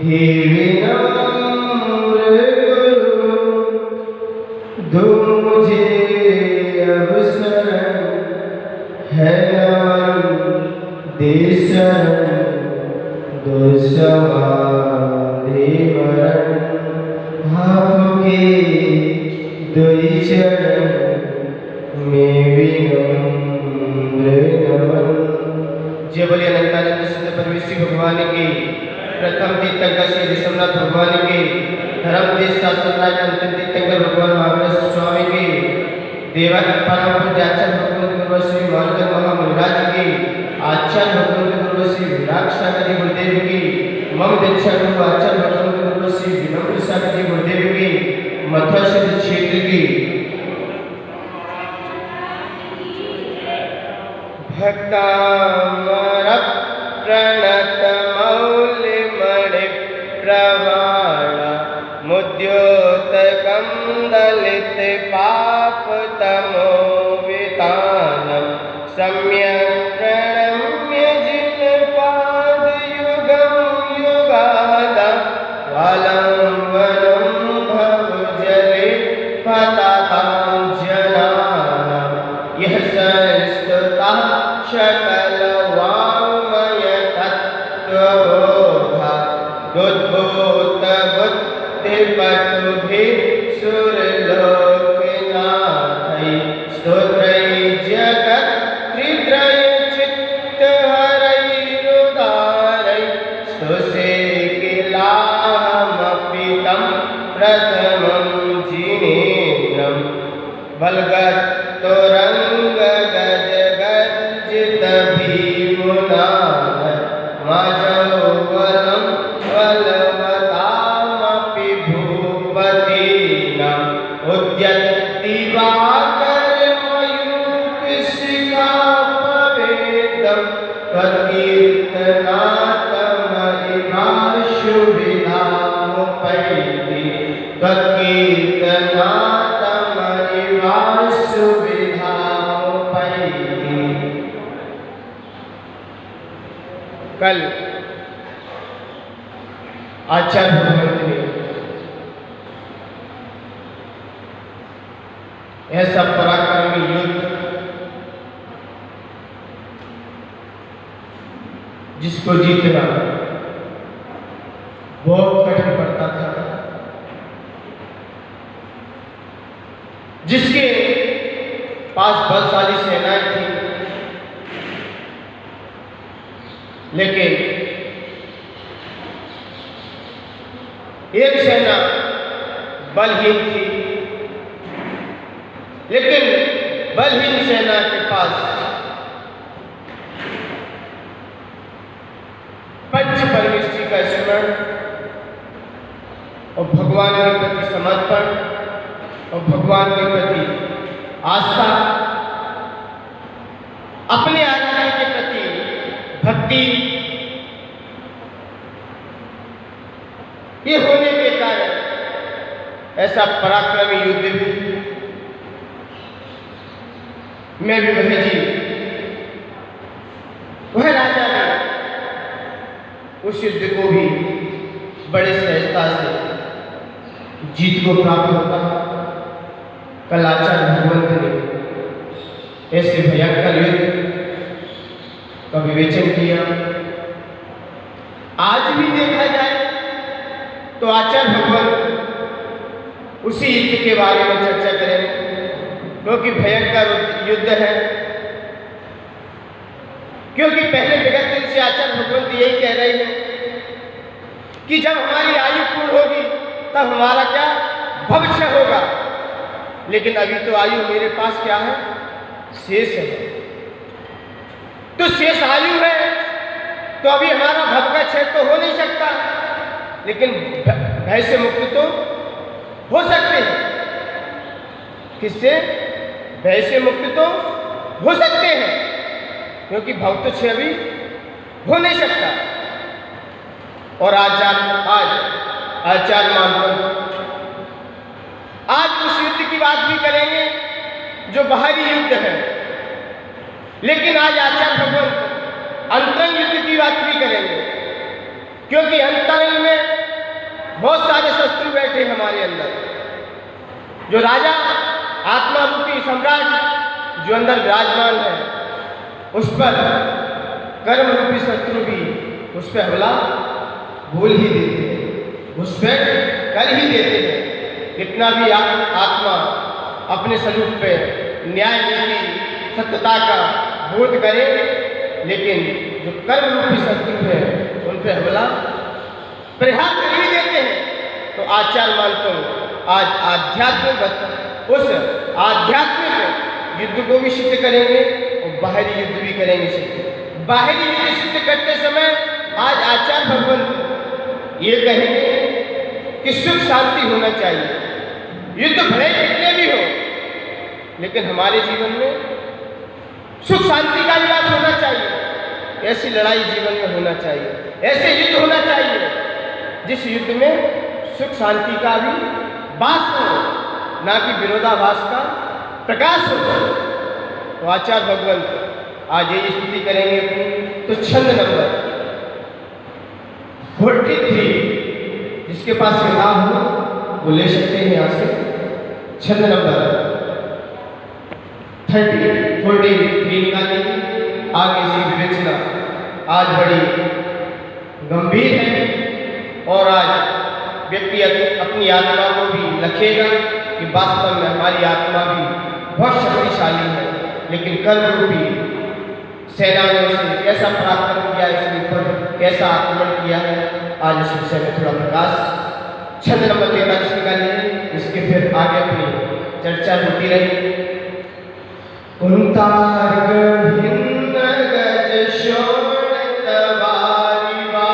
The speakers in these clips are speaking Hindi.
हे विनम्र गुरु दो मुझे अब शरण है नमन दे शरण दो समाधि मरण आपके दुई चरण में विनम्र नमन। जय बोलिए अनंतानंद सिद्ध परमेश्वरी भगवान की, प्रथम तीर्थंकर श्री ऋषभनाथ भगवान की, धर्म देश शास्त्रराज अंतिम तीर्थंकर भगवान महावीर स्वामी की, देवा परम पूज्य आचार्य भगवंत गुरु श्री मानकर महामुनिराज की, आचार्य भगवंत गुरु श्री विराट सागर जी गुरुदेव की, मम दीक्षा गुरु आचार्य भगवंत गुरु श्री विनम्र सागर जी गुरुदेव की, मथुरा सिद्ध क्षेत्र की भक्तामर प्रणत मौलि मणि प्रवाण मुद्योतकं दलित पाप तमो वितानम सम्यक प्रणम्य जिन पाद युगम युगाद वालम वनम भव जले पतातां जनानां यह संस्तुता शकल वाङ्मय तत्त्वबोधा दुद्भूत बुद्धिपटुभिः सुरलोकनाथैः स्तोत्रैः जगत्त्रित्रय चित्तहरैरुदारैः स्तुते किलाहमपि तं प्रथमं जिनेन्द्रं बलगत्तुरङ्गगज भीमुनाथ माजौवनं बलवतामपि भूपतीनां उद्यत्तिवाकरमयूखशिखापवेदं त्वत्कीर्तनात्महिमाशुभिधामुपैति त्वत्कीर्तनात्महिमाशुभिधामुपैति। कल आचार्य भगवंत ने ऐसा पराक्रमी युद्ध जिसको जीतना बहुत कठिन पड़ता था, जिसके पास बलशाली सेनाएं थी, लेकिन एक सेना बलहीन थी, लेकिन बलहीन सेना के पास पंच परमेश्वरी का स्मरण और भगवान के प्रति समर्पण और भगवान के प्रति आस्था, अपने आत्मा के प्रति भक्ति, ये होने के कारण ऐसा पराक्रमी युद्ध भी मैं भी वह जी वह राजा ने उस युद्ध को भी बड़े सहजता से जीत को प्राप्त होता। कल आचार्य भगवंत ने ऐसे भयंकर युद्ध का विवेचन किया। आज भी देखा जाए तो आचार्य भगवंत उसी युद्ध के बारे में चर्चा करेंगे, क्योंकि भयंकर युद्ध है। क्योंकि पहले विगत दिन से आचार्य भगवंत यही कह रहे हैं कि जब हमारी आयु पूर्ण होगी तब हमारा क्या भविष्य होगा, लेकिन अभी तो आयु मेरे पास क्या है, शेष है। तो शेष आयु है तो अभी हमारा भव का छेद तो हो नहीं सकता, लेकिन भय से मुक्त तो हो सकते हैं। किससे? भय से मुक्त तो हो सकते हैं, क्योंकि भव तो छेद अभी हो नहीं सकता। और आज आचार्य मानव आज उस युद्ध की बात भी करेंगे जो बाहरी युद्ध है, लेकिन आज आचार्य भगवंत अंतरंग युद्ध की बात भी करेंगे, क्योंकि अंतरंग में बहुत सारे शत्रु बैठे हमारे अंदर। जो राजा आत्मा रूपी सम्राट जो अंदर विराजमान है, उस पर कर्म रूपी शत्रु भी उस पर हमला बोल ही देते हैं, उस पर कर ही देते हैं। कितना भी आत्मा अपने स्वरूप पे न्याय नीति सत्यता का बोध करे, लेकिन जो कर्म रूपी शत्रु है उन पर हमला प्रहार कर ही देते हैं। तो आचार्य मानता हूँ आज आध्यात्मिक उस आध्यात्मिक युद्ध को भी सिद्ध करेंगे और बाहरी युद्ध भी करेंगे सिद्ध। बाहरी युद्ध सिद्ध करते समय आज आचार्य भगवंत ये कहेंगे कि सुख शांति होना चाहिए। युद्ध भले कितने भी हो, लेकिन हमारे जीवन में सुख शांति का विलास होना चाहिए। ऐसी लड़ाई जीवन में होना चाहिए, ऐसे युद्ध होना चाहिए जिस युद्ध में सुख शांति का भी वास हो, ना कि विरोधाभास का प्रकाश हो। तो आचार्य भगवंत आज यही स्तुति करेंगे अपनी। तो छंद नंबर 43 जिसके पास किताब हो वो ले सकते हैं यहाँ से। छंद नंबर 43 निकालेंगे। आगे से विवेचना आज बड़ी गंभीर है और आज व्यक्ति अपनी आत्मा को भी लखेगा कि वास्तव में हमारी आत्मा भी बहुत शक्तिशाली है, लेकिन कर्म रूपी सेनानियों से कैसा पराक्रम किया, इसके ऊपर कैसा आक्रमण किया है, आज इस विषय में थोड़ा प्रकाश। छंद नंबर 43 निकालिए, इसके फिर आगे अपनी चर्चा होती रही। कुंतार भिन्न गज शोणित वारिवा,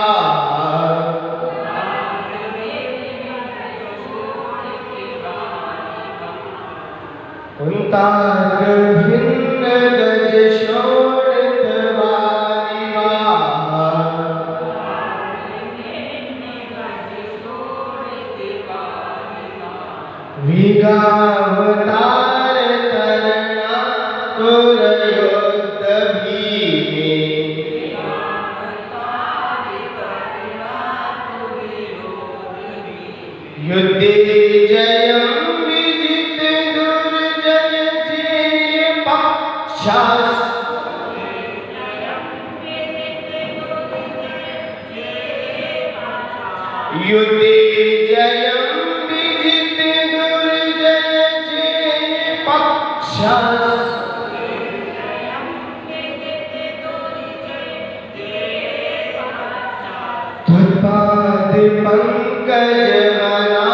कुंतार भिन्न गज शोणित वारिवा, विगावतार तरना तुरयोद्ध भीमे, युद्धे जयं विजित दुर्जय जेय पक्षास, युद्धे जयं विजित दुर्जय जेय पक्षास, त्वत्पाद पंकज मना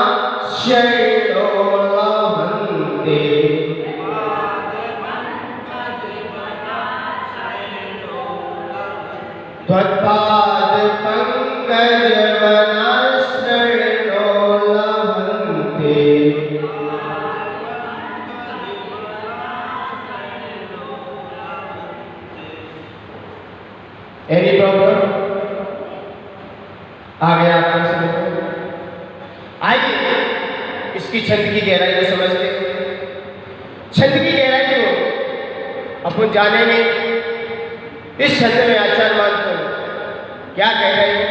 शरणो लभन्ते, त्वत्पाद पंकज मना शरणो लभन्ते। Any problem? आ गया आपको समझ? आइए इसकी छंद की गहराई को समझते हैं। छंद की गहराई को अपन जानेंगे। इस छंद में आचार्य मानते हैं क्या कह रहे हैं?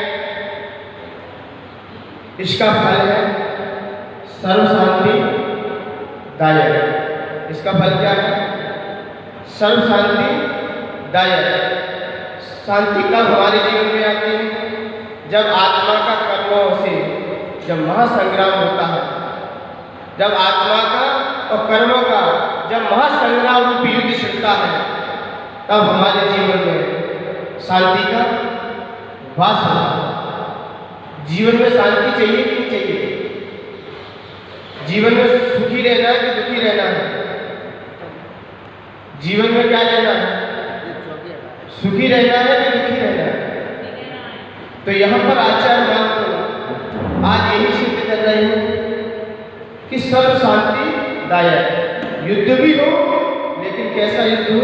इसका फल है सर्व शांति दायक। इसका फल क्या है? सर्व शांति दायक। शांति कब हमारे जीवन में आती है? जब आत्मा का कर्मों से जब महासंग्राम होता है, जब आत्मा का और कर्मों का जब महासंग्राम रूपी युद्ध छिड़ता है, तब हमारे जीवन में शांति का वास होता है। जीवन में शांति चाहिए कि नहीं चाहिए? जीवन में सुखी रहना है कि दुखी रहना है? जीवन में क्या रहना है? सुखी रहना है कि दुखी रहना है? तो यहाँ पर आचार्य मानते आज यही सिद्ध कर रहे हैं कि सर्व शांति दायक युद्ध भी हो, लेकिन कैसा युद्ध हो?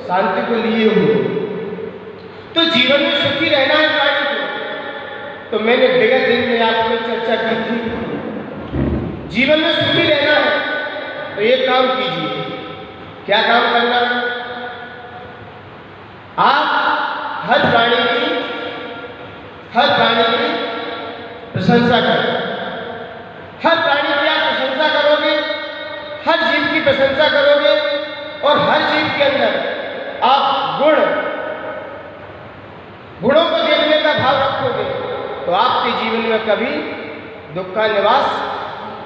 शांति को लिए हो। तो जीवन में सुखी रहना है प्राणी को। तो मैंने विगत दिन में आपको चर्चा की थी, जीवन में सुखी रहना है तो एक काम कीजिए। क्या काम करना है? आप हर प्राणी की प्रशंसा करें। हर प्राणी की आप प्रशंसा करोगे, हर जीव की प्रशंसा करोगे और हर जीव के अंदर आप गुणों को देखने का भाव रखोगे तो आपके जीवन में कभी दुख का निवास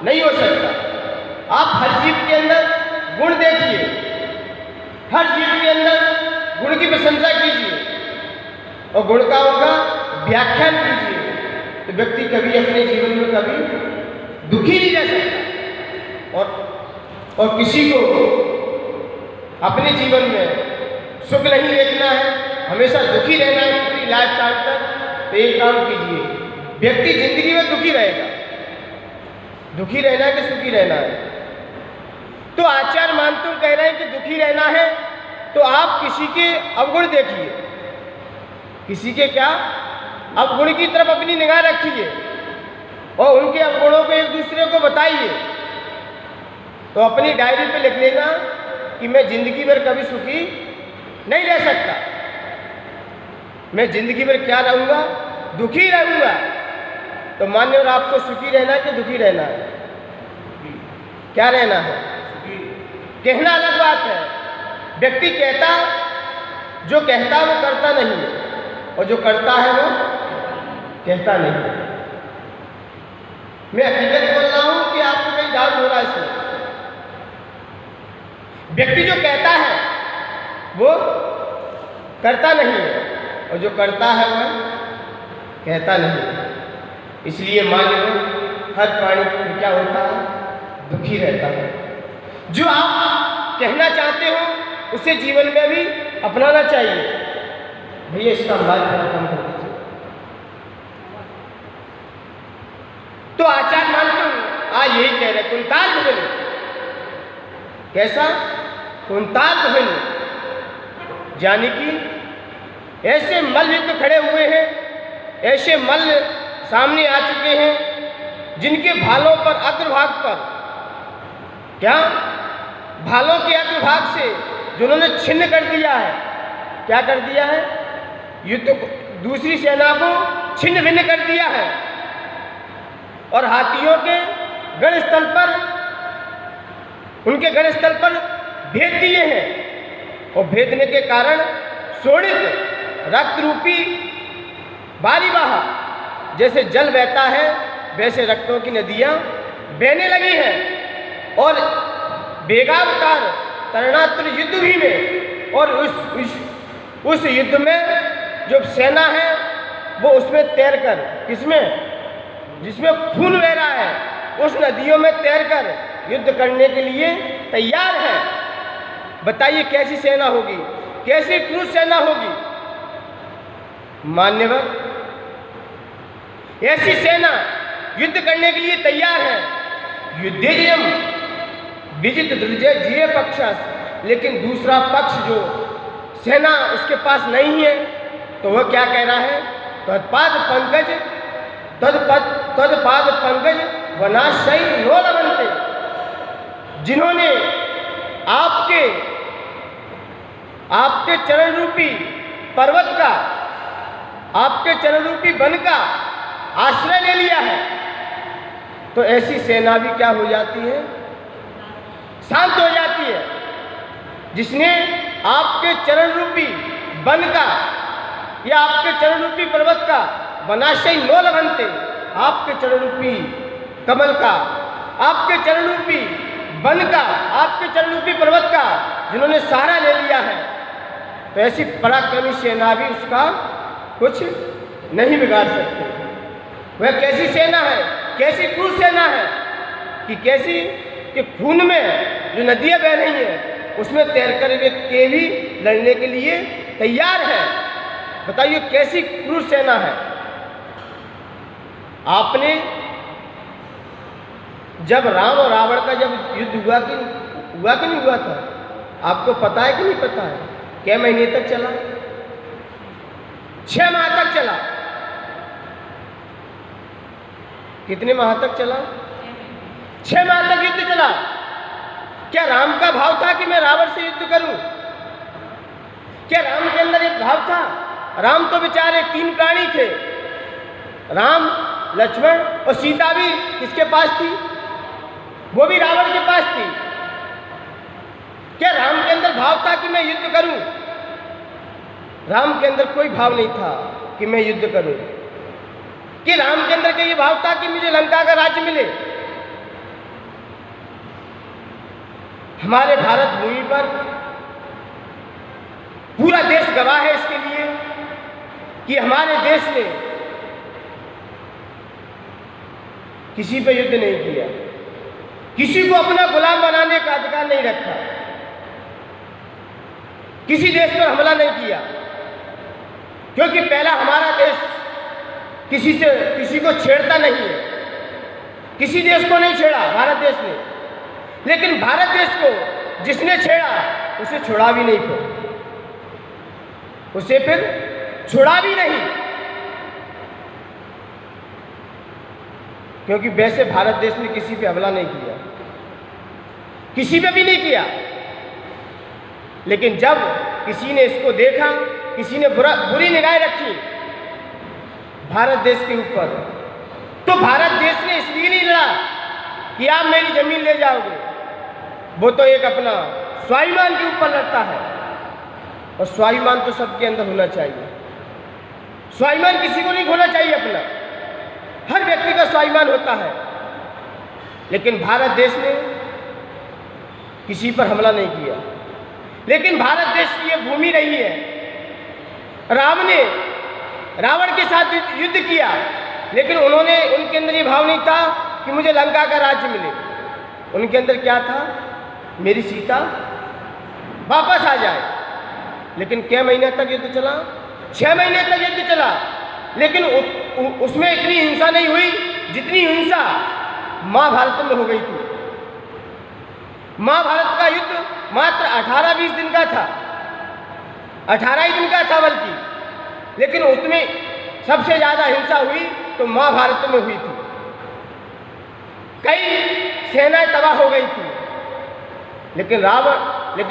नहीं हो सकता। आप हर जीव के अंदर गुण देखिए, हर जीव के अंदर गुण की प्रशंसा कीजिए और गुण का उनका व्याख्यान कीजिए, तो व्यक्ति कभी अपने जीवन में कभी दुखी नहीं रह सकता। और किसी को अपने जीवन में सुख नहीं देखना है, हमेशा दुखी रहना है पूरी लाइफ टाइम तक, तो एक काम कीजिए, व्यक्ति जिंदगी में दुखी रहेगा। दुखी रहना है कि सुखी रहना है? तो आचार्य मानतुंग कह रहे हैं कि दुखी रहना है तो आप किसी के अवगुण देखिए, किसी के क्या अवगुण की तरफ अपनी निगाह रखिए और उनके अवगुणों को एक दूसरे को बताइए। तो अपनी डायरी पे लिख लेना कि मैं जिंदगी भर कभी सुखी नहीं रह सकता, मैं जिंदगी भर क्या रहूँगा, दुखी रहूँगा। तो मान्यवर आपको सुखी रहना है कि दुखी रहना है? क्या रहना है? कहना अलग बात है, व्यक्ति कहता, जो कहता वो करता नहीं है और जो करता है वो कहता नहीं है। मैं हकीकत बोल रहा हूं कि आपको कहीं डाउट हो रहा है इसमें? व्यक्ति जो कहता है वो करता नहीं है और जो करता है वो कहता नहीं है। इसलिए मान्य हर प्राणी क्या होता है? दुखी रहता है। जो आप कहना चाहते हो उसे जीवन में भी अपनाना चाहिए। भैया इसका अंदाज थोड़ा कम कर दीजिए। तो आचार्य मानतुंग आज यही कह रहे, कुंताल भिन्न। कैसा? कुंताल भिन्न, यानी कि ऐसे मल्ल युद्ध खड़े हुए हैं, ऐसे मल्ल सामने आ चुके हैं जिनके भालों पर अग्रभाग पर क्या भालों के अग्रभाग से जिन्होंने छिन्न कर दिया है, क्या कर दिया है? युद्ध को, दूसरी सेना को छिन्न भिन्न कर दिया है और हाथियों के गणस्थल पर, उनके गणस्थल पर भेद दिए हैं और भेदने के कारण शोणित रक्त रूपी बारी बहा, जैसे जल बहता है वैसे रक्तों की नदियां बहने लगी हैं और बेगावतार तरणात्र युद्ध भी में, और उस युद्ध में जो सेना है वो उसमें तैरकर, किसमें? जिसमें खून बह रहा है, उस नदियों में तैरकर युद्ध करने के लिए तैयार है। बताइए कैसी सेना होगी, कैसी क्रूर सेना होगी? मान्यवर ऐसी सेना युद्ध करने के लिए तैयार है। युद्धेयम विजित दुर्जय जिये पक्षास, लेकिन दूसरा पक्ष जो सेना उसके पास नहीं है तो वह क्या कह रहा है? तत्पाद पंकज तत्पाद पंकज वनाशय नो लवंते, जिन्होंने आपके चरण रूपी पर्वत का, आपके चरण रूपी वन का आश्रय ले लिया है, तो ऐसी सेना भी क्या हो जाती है? शांत हो जाती है। जिसने आपके चरण रूपी वन का या आपके चरण रूपी पर्वत का वनाशय नो लभन्ते, आपके चरण रूपी कमल का, आपके चरण रूपी वन का, आपके चरण रूपी पर्वत का जिन्होंने सहारा ले लिया है, तो ऐसी पराक्रमी सेना भी उसका कुछ नहीं बिगाड़ सकते। वह कैसी सेना है, कैसी क्रूर सेना है कि कैसी कि खून में जो नदियां बह रही हैं उसमें तैरकर के भी लड़ने के लिए तैयार है। बताइए कैसी क्रूर सेना है। आपने जब राम और रावण का जब युद्ध हुआ कि नहीं हुआ था, आपको पता है कि नहीं पता है? क्या महीने तक चला? 6 माह तक चला। कितने माह तक चला? 6 माह तक युद्ध चला। क्या राम का भाव था कि मैं रावण से युद्ध करूं? क्या राम के अंदर एक भाव था? राम तो बेचारे 3 प्राणी थे, राम, लक्ष्मण और सीता भी किसके पास थी? वो भी रावण के पास थी। क्या राम के अंदर भाव था कि मैं युद्ध करूं? राम के अंदर कोई भाव नहीं था कि मैं युद्ध करूं। कि राम के अंदर का ये भाव था कि मुझे लंका का राज्य मिले। हमारे भारत भूमि पर पूरा देश गवाह है इसके लिए कि हमारे देश ने किसी पे युद्ध नहीं किया, किसी को अपना गुलाम बनाने का अधिकार नहीं रखा, किसी देश पर हमला नहीं किया, क्योंकि पहला हमारा देश किसी को छेड़ता नहीं है। किसी देश को नहीं छेड़ा भारत देश ने, लेकिन भारत देश को जिसने छेड़ा उसे छोड़ा भी नहीं, उसे फिर छोड़ा भी नहीं, क्योंकि वैसे भारत देश ने किसी पे हमला नहीं किया, किसी पे भी नहीं किया। लेकिन जब किसी ने इसको देखा, किसी ने बुरी निगाह रखी भारत देश के ऊपर, तो भारत देश ने इसलिए नहीं लड़ा कि आप मेरी जमीन ले जाओगे। वो तो एक अपना स्वाभिमान के ऊपर लड़ता है, और स्वाभिमान तो सबके अंदर होना चाहिए। स्वाभिमान किसी को नहीं खोना चाहिए अपना, हर व्यक्ति का स्वाभिमान होता है। लेकिन भारत देश ने किसी पर हमला नहीं किया। लेकिन भारत देश की ये भूमि रही है। राम ने रावण के साथ युद्ध किया, लेकिन उनके अंदर ये भाव नहीं था कि मुझे लंका का राज्य मिले। उनके अंदर क्या था? मेरी सीता वापस आ जाए। लेकिन क्या महीने तक युद्ध चला? 6 महीने तक युद्ध चला, लेकिन उसमें इतनी हिंसा नहीं हुई जितनी हिंसा महाभारत में हो गई थी। महाभारत का युद्ध मात्र 18-20 दिन का था, 18 ही दिन का था बल्कि, लेकिन उसमें सबसे ज़्यादा हिंसा हुई तो महाभारत में हुई थी। कई सेनाएं तबाह हो गई थी, लेकिन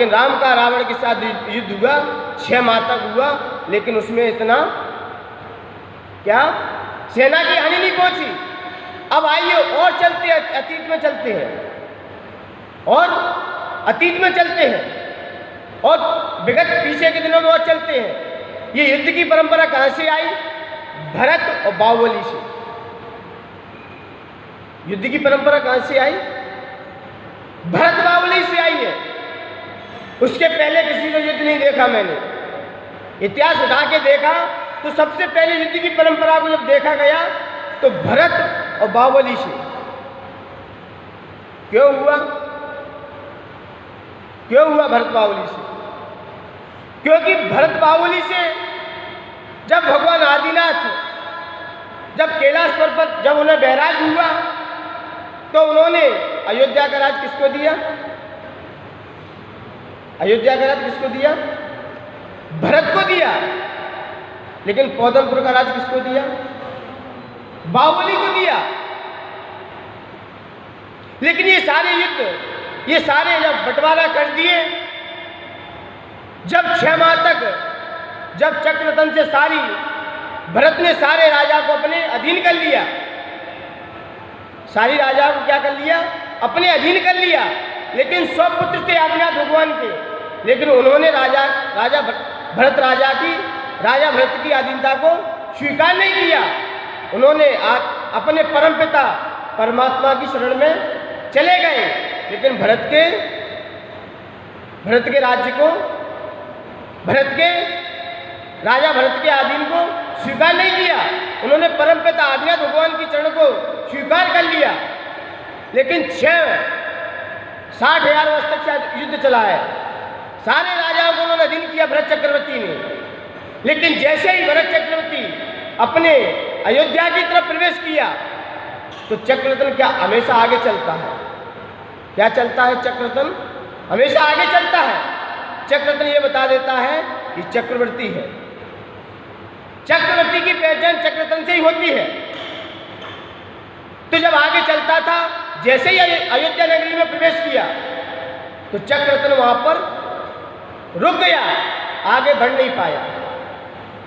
राम का रावण के साथ युद्ध हुआ, 6 माह तक हुआ, लेकिन उसमें इतना क्या सेना की हानि नहीं पहुंची। अब आइए और चलते हैं, अतीत में चलते हैं, और अतीत में चलते हैं, और विगत पीछे के दिनों में और चलते हैं। ये युद्ध की परंपरा कहाँ से आई? भरत और बाहुबली से। युद्ध की परंपरा कहाँ से आई? भरत बाहुबली से आई है। उसके पहले किसी का युद्ध नहीं देखा मैंने। इतिहास उठा के देखा तो सबसे पहले युद्ध की परंपरा को जब देखा गया तो भरत और बाहुबली से। क्यों हुआ भरत बाहुबली से? क्योंकि भरत बाहुबली से जब भगवान आदिनाथ जब कैलाश पर्वत जब उन्हें बैराग हुआ तो उन्होंने अयोध्या का राज किसको दिया? अयोध्या का राज किसको दिया? भरत को दिया। लेकिन पौदमपुर का राज किसको दिया? बाहुबली को दिया। लेकिन ये सारे युद्ध, ये सारे जब बंटवारा कर दिए, जब 6 माह तक जब चक्ररतन से भरत ने सारे राजा को अपने अधीन कर लिया, सारी राजा को क्या कर लिया? अपने अधीन कर लिया। लेकिन 100 पुत्र थे आदिनाथ भगवान के, लेकिन उन्होंने राजा भरत की अधीनता को स्वीकार नहीं किया। उन्होंने अपने परमपिता परमात्मा की शरण में चले गए, लेकिन भरत के राज्य को, राजा भरत के अधीन को स्वीकार नहीं किया। उन्होंने परमपिता आदिनाथ भगवान की चरण को स्वीकार कर लिया। लेकिन 60,000 वर्ष तक युद्ध चला है, सारे राजाओं को उन्होंने अधीन किया भरत चक्रवर्ती ने। लेकिन जैसे ही भरत चक्रवर्ती अपने अयोध्या की तरफ प्रवेश किया तो चक्ररतन क्या हमेशा आगे चलता है? क्या चलता है? चक्ररतन हमेशा आगे चलता है। चक्ररतन ये बता देता है कि चक्रवर्ती है। चक्रवर्ती की पहचान चक्ररतन से ही होती है। तो जब आगे चलता था, जैसे ही अयोध्या नगरी में प्रवेश किया तो चक्ररतन वहां पर रुक गया, आगे बढ़ नहीं पाया।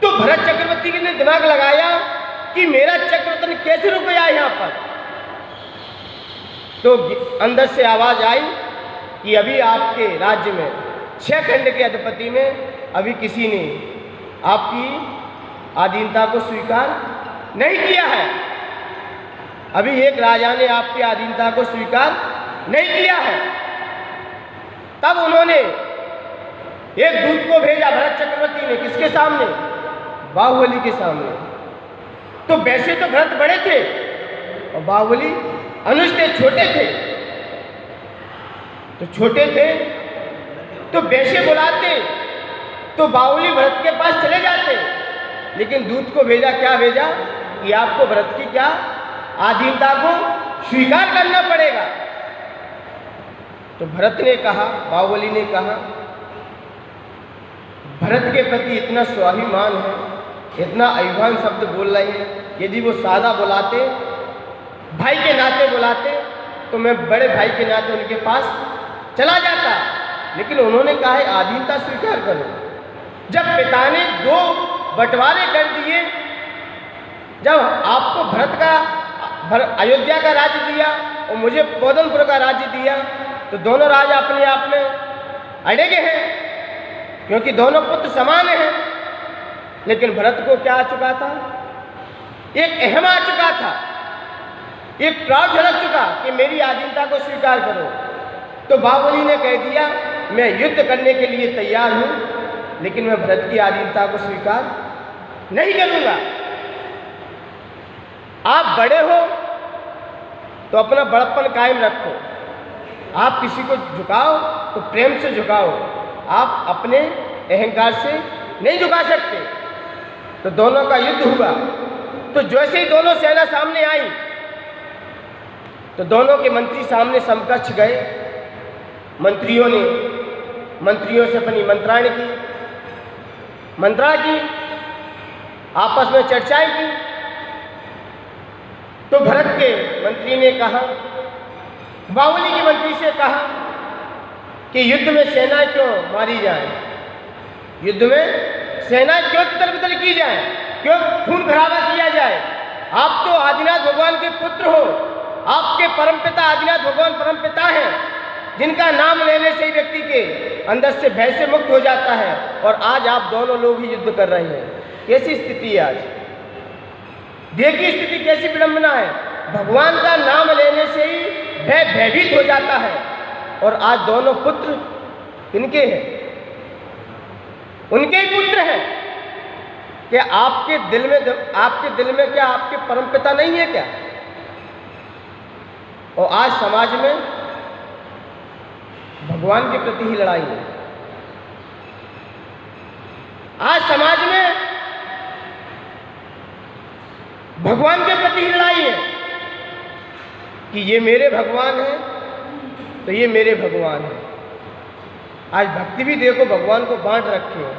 तो भरत चक्रवर्ती ने दिमाग लगाया कि मेरा चक्ररतन कैसे रुक गया यहाँ पर? तो अंदर से आवाज़ आई कि अभी आपके राज्य में 6 खंड के अधिपति में अभी किसी ने आपकी अधीनता को स्वीकार नहीं किया है। अभी एक राजा ने आपकी अधीनता को स्वीकार नहीं किया है। तब उन्होंने एक दूत को भेजा भरत चक्रवर्ती ने, किसके सामने? बाहुबली के सामने। तो वैसे तो भरत बड़े थे और बाहुबली अनुज थे, छोटे थे। तो छोटे थे तो वैसे बुलाते तो बाहुबली भरत के पास चले जाते, लेकिन दूत को भेजा, क्या भेजा कि आपको भरत की क्या अधीनता को स्वीकार करना पड़ेगा। तो भरत ने कहा, बाहुबली ने कहा, भरत के प्रति इतना स्वाभिमान है, इतना अभिमान शब्द बोल रहे हैं, यदि वो सादा बुलाते, भाई के नाते बुलाते, तो मैं बड़े भाई के नाते उनके पास चला जाता। लेकिन उन्होंने कहा है अधीनता स्वीकार करो। जब पिता ने 2 बंटवारे कर दिए, जब आपको भरत का अयोध्या का राज्य दिया और मुझे पौधनपुर का राज्य दिया, तो दोनों राजा अपने आप में अड़ेगे हैं, क्योंकि दोनों पुत्र समान हैं। लेकिन भरत को क्या आ चुका था? एक अहम आ चुका था, एक प्राउड झलक चुका कि मेरी अधीनता को स्वीकार करो। तो बाहुबली ने कह दिया मैं युद्ध करने के लिए तैयार हूं, लेकिन मैं भरत की अधीनता को स्वीकार नहीं करूंगा। आप बड़े हो तो अपना बड़प्पन कायम रखो। आप किसी को झुकाओ तो प्रेम से झुकाओ, आप अपने अहंकार से नहीं झुका सकते। तो दोनों का युद्ध हुआ। तो जैसे ही दोनों सेना सामने आई तो दोनों के मंत्री सामने समकक्ष गए। मंत्रियों से अपनी मंत्राणी की, आपस में चर्चाएं की। तो भरत के मंत्री ने कहा, बाहुबली के मंत्री से कहा कि युद्ध में सेना क्यों मारी जाए, युद्ध में सेना क्यों तितर बितर की जाए, क्यों खून खराबा किया जाए। आप तो आदिनाथ भगवान के पुत्र हो, आपके परमपिता आदिनाथ भगवान परमपिता हैं, जिनका नाम लेने से ही व्यक्ति के अंदर से भय से मुक्त हो जाता है। और आज आप दोनों लोग ही युद्ध कर रहे हैं। कैसी स्थिति है आज? देखिए स्थिति कैसी विडंबना है। भगवान का नाम लेने से ही भय भयभीत हो जाता है। और आज दोनों पुत्र किनके हैं? उनके ही पुत्र हैं। क्या आपके दिल में क्या आपके परमपिता नहीं है क्या? और आज समाज में भगवान के प्रति ही लड़ाई है। आज समाज में भगवान के प्रति ही लड़ाई है कि ये मेरे भगवान हैं तो ये मेरे भगवान हैं। आज भक्ति भी देखो भगवान को बांट रखे हैं।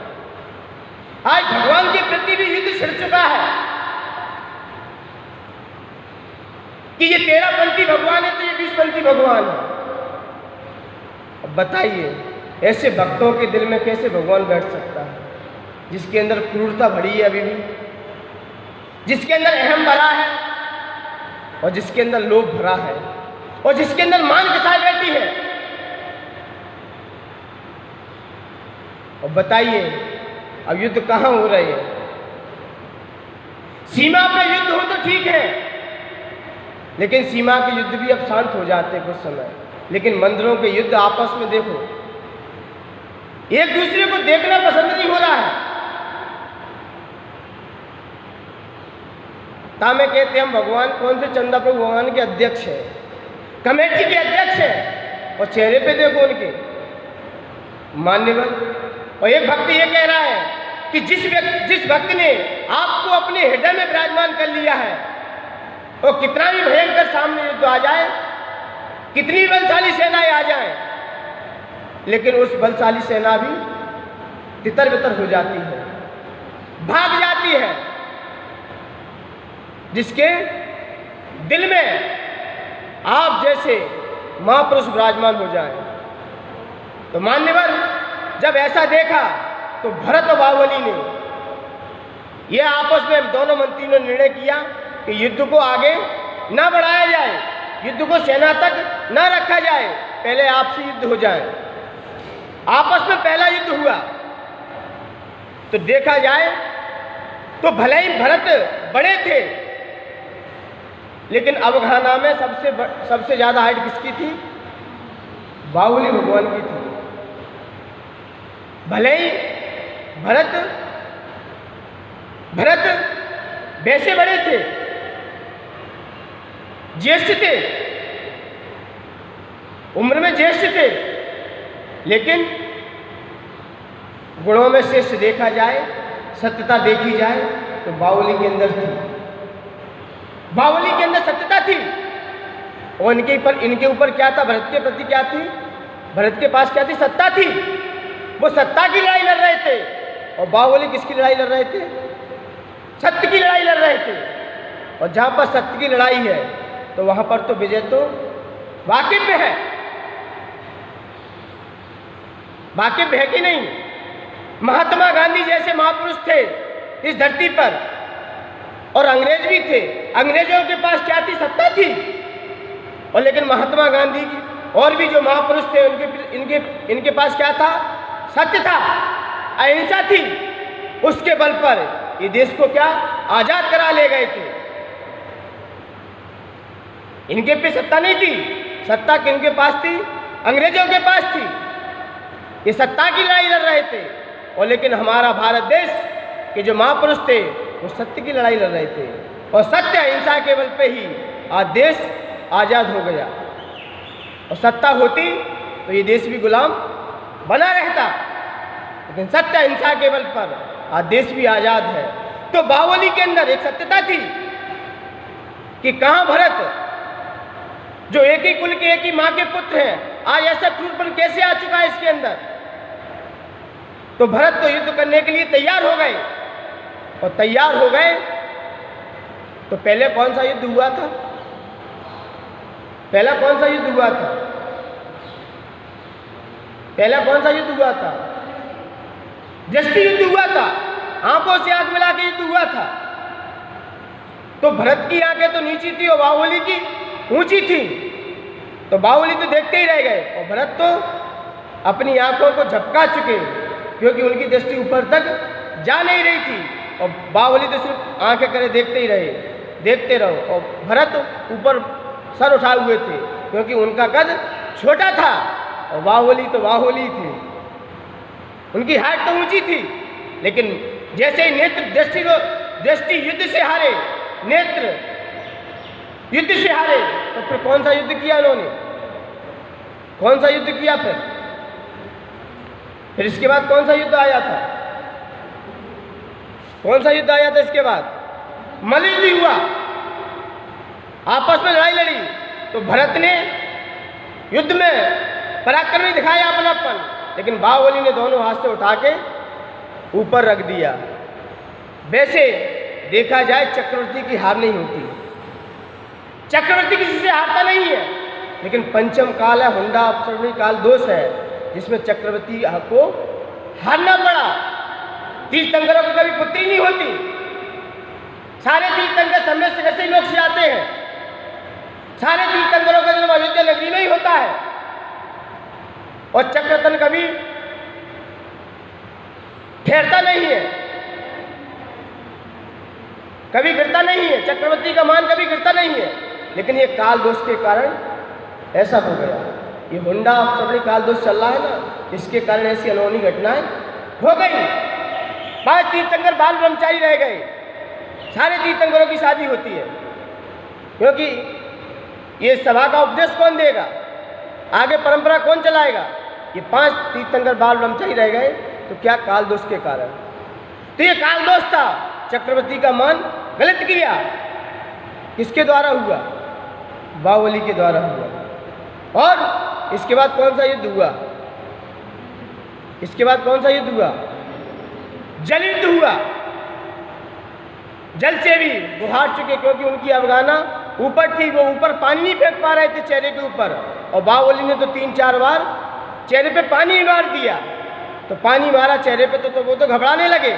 आज भगवान के प्रति भी युद्ध छिड़ चुका है कि ये 13पंथी भगवान है तो ये 20पंथी भगवान है। अब बताइए ऐसे भक्तों के दिल में कैसे भगवान बैठ सकता है, जिसके अंदर क्रूरता भरी है अभी भी, जिसके अंदर अहम भरा है और जिसके अंदर लोभ भरा है और जिसके अंदर मान कसाई बैठी है। और बताइए अब युद्ध कहाँ हो रहे हैं? सीमा पर युद्ध हो तो ठीक है, लेकिन सीमा के युद्ध भी अब शांत हो जाते हैं कुछ समय। लेकिन मंदिरों के युद्ध आपस में देखो, एक दूसरे को देखना पसंद नहीं हो रहा है। तामे कहते हम भगवान कौन से चंदा प्रभु भगवान के अध्यक्ष है, कमेटी के अध्यक्ष है, और चेहरे पे देखो उनके मान्यवर। और एक भक्त ये कह रहा है कि जिस भक्त ने आपको अपने हृदय में विराजमान कर लिया है, और कितना भी भयंकर सामने युद्ध आ जाए, कितनी बलशाली सेनाएं आ जाएं, लेकिन उस बलशाली सेना भी तितर बितर हो जाती है, भाग जाती है। जिसके दिल में आप जैसे महापुरुष विराजमान हो जाए। तो मान्यवर जब ऐसा देखा तो भरत और बाहुबली ने यह आपस में दोनों मंत्रियों ने निर्णय किया कि युद्ध को आगे ना बढ़ाया जाए, युद्ध को सेना तक न रखा जाए, पहले आपसी युद्ध हो जाए। आपस में पहला युद्ध हुआ तो देखा जाए तो भले ही भरत बड़े थे, लेकिन अवगाहना में सबसे ज्यादा हाइट किसकी थी? बाहुली भगवान की थी। भले ही भरत वैसे बड़े थे, ज्येष्ठ थे, उम्र में ज्येष्ठ थे, लेकिन गुणों में श्रेष्ठ देखा जाए, सत्यता देखी जाए तो बाहुली के अंदर थी। बाहुली के अंदर सत्यता थी। और इनके ऊपर क्या था? भरत के प्रति क्या थी? भरत के पास क्या थी? सत्ता थी। वो सत्ता की लड़ाई लड़ रहे थे। और बाहुली किसकी लड़ाई लड़ रहे थे? सत्य की लड़ाई लड़ रहे थे। और जहां पर सत्य की लड़ाई है तो वहां पर तो विजय तो वाकिफ है। वाकिफ है कि नहीं? महात्मा गांधी जैसे महापुरुष थे इस धरती पर, और अंग्रेज भी थे। अंग्रेजों के पास क्या थी? सत्ता थी। और लेकिन महात्मा गांधी और भी जो महापुरुष थे इनके पास क्या था? सत्य था, अहिंसा थी। उसके बल पर ये देश को क्या आजाद करा ले गए थे। इनके पे सत्ता नहीं थी। सत्ता किनके पास थी? अंग्रेजों के पास थी। ये सत्ता की लड़ाई लड़ रहे थे। और लेकिन हमारा भारत देश के जो महापुरुष थे वो सत्य की लड़ाई लड़ रहे थे। और सत्य अहिंसा के बल पे ही आज देश आजाद हो गया। और सत्ता होती तो ये देश भी गुलाम बना रहता, लेकिन सत्य अहिंसा के बल पर आज देश भी आजाद है। तो बाहुली के अंदर एक सत्यता थी कि कहां भरत जो एक ही कुल के एक ही मां के पुत्र हैं, आज ऐसा क्रूरपन कैसे आ चुका है इसके अंदर? तो भरत तो युद्ध करने के लिए तैयार हो गए। और तैयार हो गए तो पहले कौन सा युद्ध हुआ था? पहला कौन सा युद्ध हुआ था? पहला कौन सा युद्ध हुआ था? जष्टी युद्ध हुआ था। आंखों से आंख मिला के युद्ध हुआ था। तो भरत की आंखें तो नीची थी और बाहुली की ऊंची थी। तो बाहुली तो देखते ही रह गए और भरत तो अपनी आंखों को झपका चुके, क्योंकि उनकी दृष्टि ऊपर तक जा नहीं रही थी। और बाहुली तो सिर्फ आंखें करे देखते ही रहे, देखते रहो। और भरत ऊपर सर उठाए हुए थे, क्योंकि उनका कद छोटा था। और बाहुली तो बाहुली थे, उनकी हाइट तो ऊंची थी। लेकिन जैसे ही नेत्र दृष्टि युद्ध से हारे, नेत्र युद्ध से हारे, तो फिर कौन सा युद्ध किया उन्होंने? कौन सा युद्ध किया? फिर इसके बाद कौन सा युद्ध आया था? कौन सा युद्ध आया था इसके बाद? मल्लयुद्ध हुआ। आपस में लड़ाई लड़ी। तो भरत ने युद्ध में पराक्रम नहीं दिखाया अपनापन, लेकिन बाहुली ने दोनों हाथ से उठा के ऊपर रख दिया। वैसे देखा जाए चक्रवर्ती की हार नहीं होती। चक्रवर्ती किसी से हारता नहीं है, लेकिन पंचम काल है, हुंडा अपसर्णी काल दोष है, जिसमें चक्रवर्ती को हारना पड़ा। तीर्थंकरों की कभी पुत्री नहीं होती। सारे तीर्थंकर समय से कैसे लोग से आते हैं। सारे तीर्थंकरों का जन्म अयोध्या नगरी में ही होता है। और चक्रतन कभी ठहरता नहीं है, कभी गिरता नहीं है। चक्रवर्ती का मान कभी गिरता नहीं है। लेकिन ये काल दोष के कारण ऐसा हो गया। ये हुंडा अपसर्णी काल दोष चल रहा है ना, इसके कारण ऐसी अनहोनी घटनाएं हो गई। 5 तीर्थंकर बाल ब्रह्मचारी रह गए। सारे तीर्थंकरों की शादी होती है, क्योंकि ये सभा का उपदेश कौन देगा? आगे परंपरा कौन चलाएगा? ये 5 तीर्थंकर बाल ब्रह्मचारी रह गए। तो क्या? काल दोष के कारण। तो ये काल दोष था। चक्रवर्ती का मान गलत किया। किसके द्वारा हुआ? बाहुली के द्वारा हुआ। और इसके बाद कौन सा युद्ध हुआ? इसके बाद कौन सा युद्ध हुआ? जल युद्ध हुआ। जल से भी वो हार चुके, क्योंकि उनकी अवगाहना ऊपर थी। वो ऊपर पानी नहीं फेंक पा रहे थे चेहरे के ऊपर, और बाहुली ने तो 3-4 बार चेहरे पे पानी मार दिया। तो पानी मारा चेहरे पे तो वो तो घबराने लगे,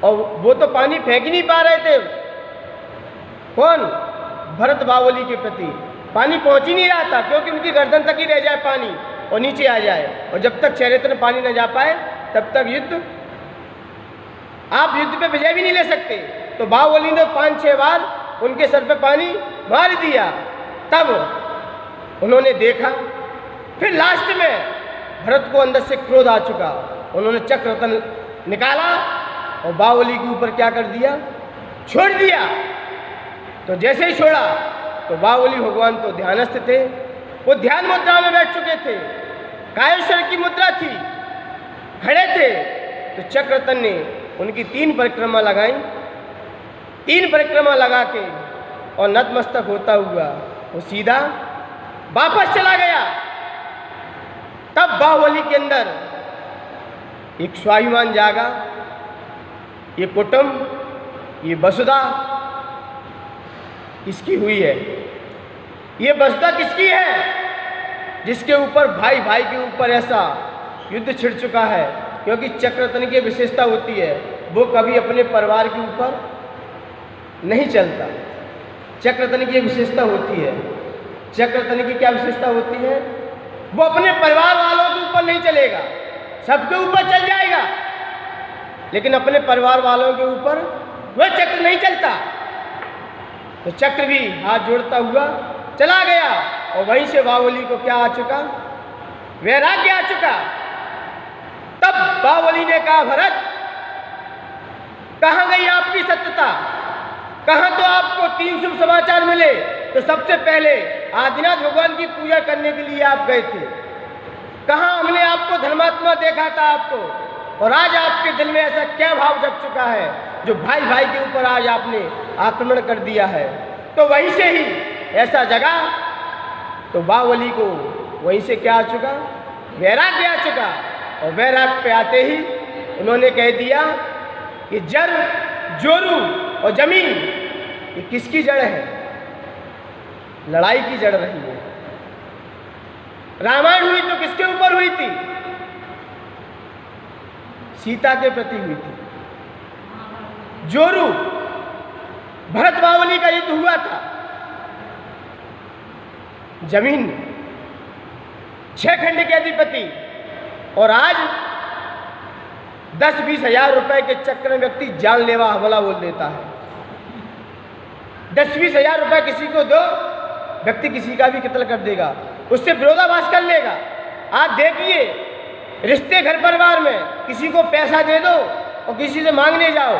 और वो तो पानी फेंक ही नहीं पा रहे थे। कौन? भरत बाहुबली के प्रति। पानी पहुंच ही नहीं रहा था, क्योंकि उनकी गर्दन तक ही रह जाए पानी और नीचे आ जाए, और जब तक चेहरे तक पानी न जा पाए तब तक युद्ध, आप युद्ध पे विजय भी नहीं ले सकते। तो बाहुबली ने 5-6 बार उनके सर पे पानी मार दिया। तब उन्होंने देखा, फिर लास्ट में भरत को अंदर से क्रोध आ चुका, उन्होंने चक्र रत्न निकाला और बाहुबली के ऊपर क्या कर दिया, छोड़ दिया। तो जैसे ही छोड़ा तो बाहुबली भगवान तो ध्यानस्थ थे, वो ध्यान मुद्रा में बैठ चुके थे, कायेश्वर की मुद्रा थी, खड़े थे। तो चक्र रत्न ने उनकी 3 परिक्रमा लगाई, 3 परिक्रमा लगा के और नतमस्तक होता हुआ वो सीधा वापस चला गया। तब बाहुबली के अंदर एक स्वाभिमान जागा, ये कुटुंब, ये वसुधा किसकी हुई है, ये वसुधा किसकी है, जिसके ऊपर भाई भाई के ऊपर ऐसा युद्ध छिड़ चुका है। क्योंकि चक्ररत्न की विशेषता होती है, वो कभी अपने परिवार के ऊपर नहीं चलता। चक्ररत्न की विशेषता होती है, चक्ररत्न की क्या विशेषता होती है, वो अपने परिवार वालों के ऊपर नहीं चलेगा, सबके ऊपर चल जाएगा, लेकिन अपने परिवार वालों के ऊपर वह चक्र नहीं चलता। तो चक्र भी हाथ जोड़ता हुआ चला गया, और वहीं से बाहुबली को क्या आ चुका, वैराग्य आ चुका। तब बाहुबली ने कहा, भरत कहाँ गई आपकी सत्यता, कहाँ तो आपको 3 शुभ समाचार मिले। तो सबसे पहले आदिनाथ भगवान की पूजा करने के लिए आप गए थे, कहाँ हमने आपको धर्मात्मा देखा था आपको, और आज आपके दिल में ऐसा क्या भाव जग चुका है जो भाई भाई के ऊपर आज आपने आक्रमण कर दिया है। तो वहीं से ही ऐसा जगा, तो बाहुबली को वहीं से क्या आ चुका, वैराग्य आ चुका। और वैराग्य पे आते ही उन्होंने कह दिया कि जड़, जोरू और जमीन ये किसकी जड़ है, लड़ाई की जड़ रही है। रामायण हुई तो किसके ऊपर हुई थी, सीता के प्रति हुई थी। जोरू भरत बाहुबली का युद्ध हुआ था, जमीन 6 खंड के अधिपति, और आज 10-20 हजार रुपए के चक्कर में व्यक्ति जानलेवा हमला बोल देता है। 10-20 हजार रुपए किसी को दो, व्यक्ति किसी का भी कत्ल कर देगा, उससे विरोधाभास कर लेगा। आप देखिए रिश्ते घर परिवार में, किसी को पैसा दे दो और किसी से मांगने जाओ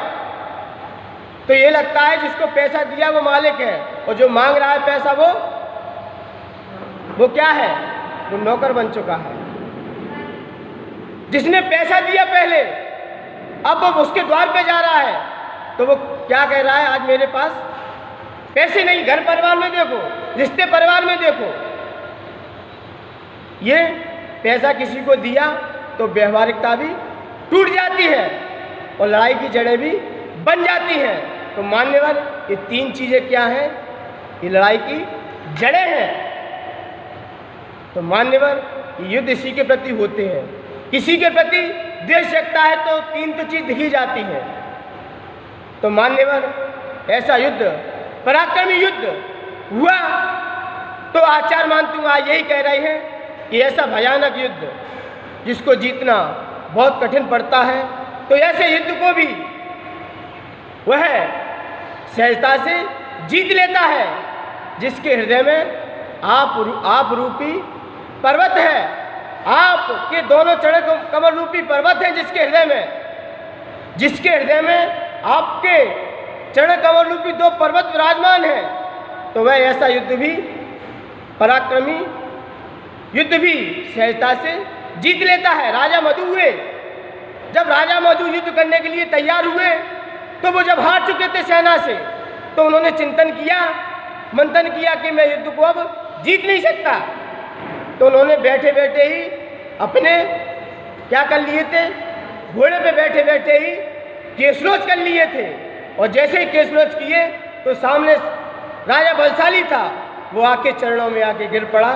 तो ये लगता है जिसको पैसा दिया वो मालिक है, और जो मांग रहा है पैसा वो क्या है, वो नौकर बन चुका है। जिसने पैसा दिया पहले, अब वो उसके द्वार पे जा रहा है तो वो क्या कह रहा है, आज मेरे पास पैसे नहीं। घर परिवार में देखो, रिश्ते परिवार में देखो, ये पैसा किसी को दिया तो व्यवहारिकता भी टूट जाती है और लड़ाई की जड़ें भी बन जाती हैं। तो मान्यवर, ये 3 चीज़ें क्या हैं, ये लड़ाई की जड़ें हैं। तो मान्यवर, युद्ध इसी के प्रति होते हैं। किसी के प्रति द्वेष जगता है तो 3 तो चीज़ दिखी जाती है। तो मान्यवर, ऐसा युद्ध, पराक्रमी युद्ध हुआ तो आचार्य मानतु आज यही कह रहे हैं कि ऐसा भयानक युद्ध जिसको जीतना बहुत कठिन पड़ता है, तो ऐसे युद्ध को भी वह सहजता से जीत लेता है, जिसके हृदय में आप रूपी पर्वत है, आपके दोनों चरण कमल रूपी पर्वत है, जिसके हृदय में आपके चरण कमल रूपी 2 पर्वत विराजमान हैं। तो वह ऐसा युद्ध भी, पराक्रमी युद्ध भी सहजता से जीत लेता है। राजा मधु हुए, जब राजा मधु युद्ध करने के लिए तैयार हुए तो वो जब हार चुके थे सेना से, तो उन्होंने चिंतन किया, मंथन किया कि मैं युद्ध को अब जीत नहीं सकता। तो उन्होंने बैठे बैठे ही अपने क्या कर लिए थे, घोड़े पे बैठे बैठे ही केशरोच कर लिए थे। और जैसे ही केशरोच किए तो सामने राजा बलशाली था, वो आके चरणों में आके गिर पड़ा,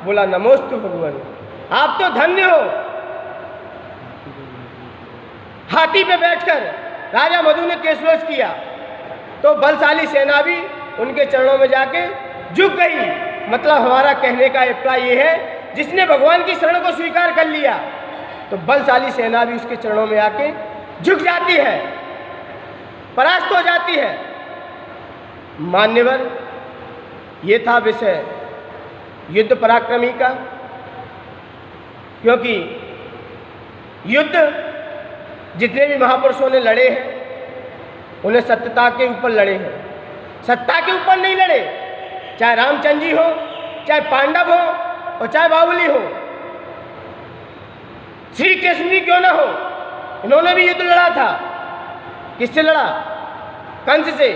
बोला नमोस्तु भगवान, आप तो धन्य हो। हाथी पे बैठकर राजा मधु ने केशरोच किया तो बलशाली सेना भी उनके चरणों में जाके झुक गई। मतलब हमारा कहने का अभिप्राय ये है, जिसने भगवान की शरण को स्वीकार कर लिया तो बलशाली सेना भी उसके चरणों में आके झुक जाती है, परास्त हो जाती है। मान्यवर, ये था विषय युद्ध पराक्रमी का, क्योंकि युद्ध जितने भी महापुरुषों ने लड़े हैं उन्हें सत्यता के ऊपर लड़े हैं, सत्ता के ऊपर नहीं लड़े। चाहे रामचंद्र जी हो, चाहे पांडव हो और चाहे बाहुबली हो, श्री कृष्ण जी क्यों ना हो, इन्होंने भी युद्ध लड़ा था। किससे लड़ा? कंस से।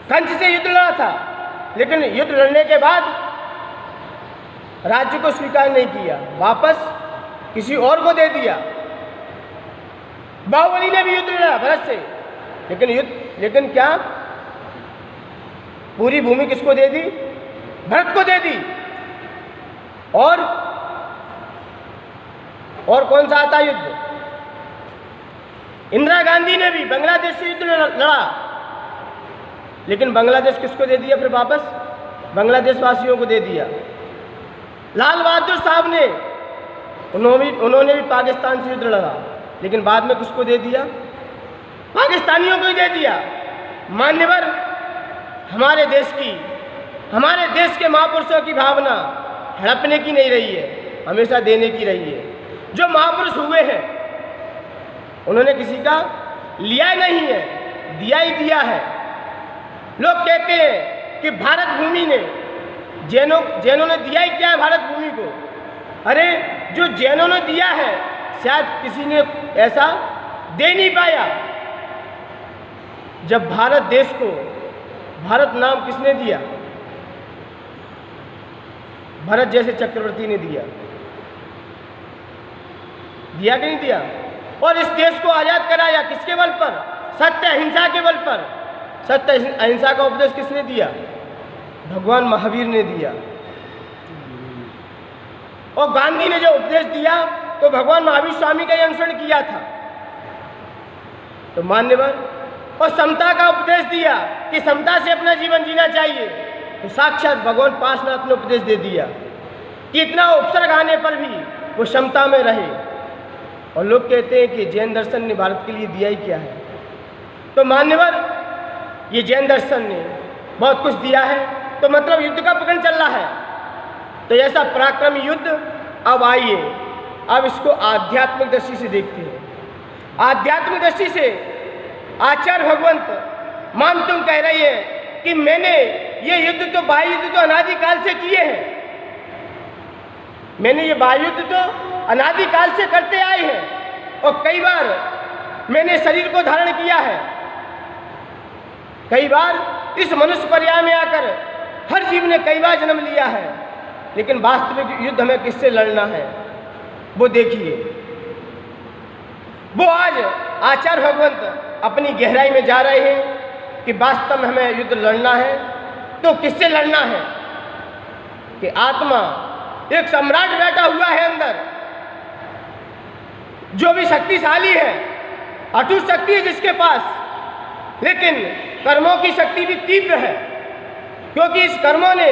कंस से युद्ध लड़ा था, लेकिन युद्ध लड़ने के बाद राज्य को स्वीकार नहीं किया, वापस किसी और को दे दिया। बाहुबली ने भी युद्ध लड़ा भरत से, लेकिन क्या पूरी भूमि किसको दे दी? भरत को दे दी। और कौन सा आता युद्ध? इंदिरा गांधी ने भी बांग्लादेश से युद्ध लड़ा, लेकिन बांग्लादेश किसको दे दिया? फिर वापस बांग्लादेश वासियों को दे दिया। लाल बहादुर साहब ने उन्होंने भी पाकिस्तान से युद्ध लड़ा, लेकिन बाद में किसको दे दिया? पाकिस्तानियों को ही दे दिया। मान्यवर, हमारे देश के महापुरुषों की भावना हड़पने की नहीं रही है, हमेशा देने की रही है। जो महापुरुष हुए हैं उन्होंने किसी का लिया नहीं है, दिया ही दिया है। लोग कहते हैं कि भारत भूमि ने जैनों ने दिया ही क्या है भारत भूमि को? अरे, जो जैनों ने दिया है शायद किसी ने ऐसा दे नहीं पाया। जब भारत देश को भारत नाम किसने दिया? भरत जैसे चक्रवर्ती ने दिया कि नहीं दिया? और इस देश को आजाद कराया किसके बल पर? सत्य अहिंसा के बल पर। सत्य अहिंसा का उपदेश किसने दिया? भगवान महावीर ने दिया। और गांधी ने जो उपदेश दिया तो भगवान महावीर स्वामी का ही अनुसरण किया था। तो मान्यवर, और समता का उपदेश दिया कि समता से अपना जीवन जीना चाहिए, तो साक्षात भगवान पार्श्वनाथ ने उपदेश दे दिया कि इतना उपसर्ग आने पर भी वो समता में रहे। और लोग कहते हैं कि जैन दर्शन ने भारत के लिए दिया ही क्या है? तो मान्यवर, ये जैन दर्शन ने बहुत कुछ दिया है, तो मतलब युद्ध का प्रकरण चल रहा है। तो ऐसा पराक्रमी युद्ध, अब आइए अब इसको आध्यात्मिक दृष्टि से देखते हैं। आध्यात्मिक दृष्टि से आचार्य भगवंत मानतुम कह रही है कि मैंने ये युद्ध तो बाह्य युद्ध तो अनादिकाल से किए हैं, मैंने ये बाह्य युद्ध तो अनादिकाल से करते आए हैं, और कई बार मैंने शरीर को धारण किया है, कई बार इस मनुष्य पर्याय में आकर हर जीव ने कई बार जन्म लिया है, लेकिन वास्तविक युद्ध हमें किससे लड़ना है वो देखिए। वो आज आचार्य भगवंत अपनी गहराई में जा रहे हैं कि वास्तव में हमें युद्ध लड़ना है तो किससे लड़ना है? कि आत्मा एक सम्राट बैठा हुआ है अंदर, जो भी शक्तिशाली है, अटूट शक्ति है जिसके पास, लेकिन कर्मों की शक्ति भी तीव्र है, क्योंकि इस कर्मों ने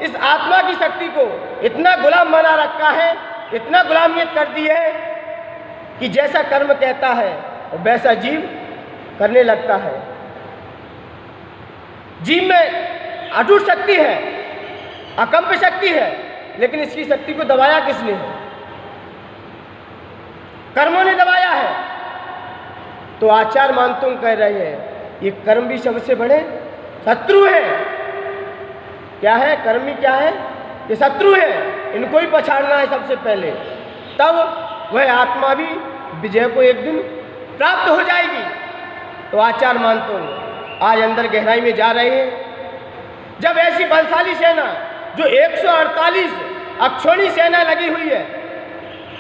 इस आत्मा की शक्ति को इतना गुलाम बना रखा है, इतना गुलामियत कर दी है कि जैसा कर्म कहता है वैसा जीव करने लगता है। जीव में अटूट शक्ति है, अकम्प शक्ति है, लेकिन इसकी शक्ति को दबाया किसने है? कर्मों ने दबाया है। तो आचार्य मानतुम कह रहे हैं ये कर्म भी सबसे बड़े शत्रु है। क्या है? कर्म भी क्या है? ये शत्रु है, इनको ही पछाड़ना है सबसे पहले, तब वह आत्मा भी विजय को एक दिन प्राप्त हो जाएगी। तो आचार्य मानतुम आज अंदर गहराई में जा रहे हैं। जब ऐसी बलशाली सेना जो 148 अक्षौणी सेना लगी हुई है,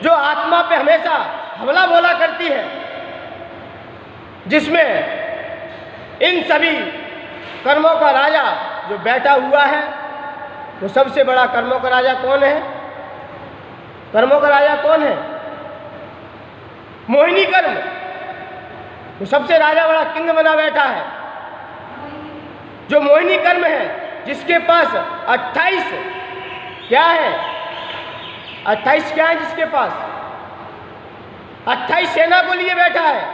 जो आत्मा पे हमेशा हमला बोला करती है, जिसमें इन सभी कर्मों का राजा जो बैठा हुआ है, वो सबसे बड़ा कर्मों का राजा कौन है? कर्मों का राजा कौन है? मोहिनी कर्म। वो सबसे राजा बड़ा किंग बना बैठा है। जो मोहिनी कर्म है, जिसके पास 28 क्या है, 28 क्या है जिसके पास 28 सेना को लिए बैठा है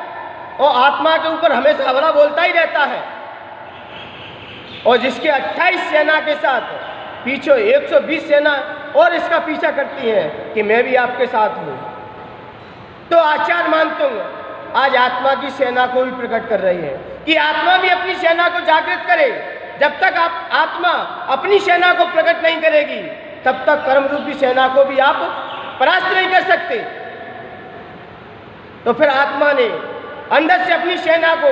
और आत्मा के ऊपर हमेशा हमला बोलता ही रहता है, और जिसके 28 सेना के साथ पीछे 120 सेना और इसका पीछा करती है कि मैं भी आपके साथ हूँ। तो आचार्य मानतुंग आज आत्मा की सेना को भी प्रकट कर रही है कि आत्मा भी अपनी सेना को जागृत करे। जब तक आप आत्मा अपनी सेना को प्रकट नहीं करेगी, तब तक कर्म रूपी सेना को भी आप परास्त नहीं कर सकते। तो फिर आत्मा ने अंदर से अपनी सेना को